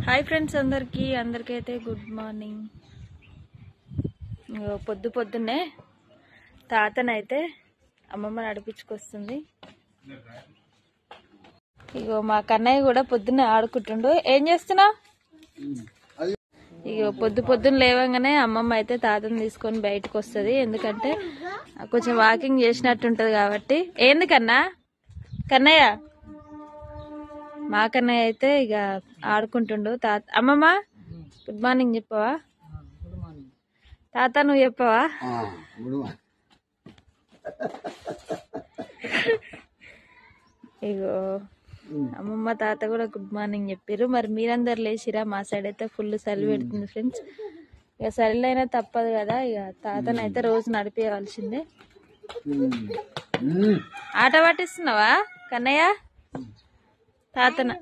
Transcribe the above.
Hi friends, అందరికైతే good morning. పొద్దున్నే తాతనైతే అమ్మమ్మ నడిపించుకొస్తుంది. ఇగో మా కన్నయ్య కూడా పొద్దున్నే ఆడుకుంటుండు. ఏం చేస్తున్నా? ఇగో పొద్దున్న లేవంగానే అమ్మమ్మ అయితే తాతను తీసుకొని బయటకు వస్తుంది. ఎందుకంటే కొంచెం వాకింగ్ చేసినట్టుంటది కాబట్టి. ఏంది కన్నయ్య? మా కన్నయ్య అయితే ఇక ఆడుకుంటుండు. అమ్మమ్మ గుడ్ మార్నింగ్ చెప్పవా? తాత నువ్వు చెప్పవా? ఇగో అమ్మమ్మ తాత కూడా గుడ్ మార్నింగ్ చెప్పారు. మరి మీరందరు లేచిరా? మా సైడ్ అయితే ఫుల్ చలి పెడుతుంది ఫ్రెండ్స్. ఇక చలిలైనా తప్పదు కదా. ఇక తాతనైతే రోజు నడిపేయవలసిందే. ఆట పట్టిస్తున్నావా కన్నయ్య? తాతన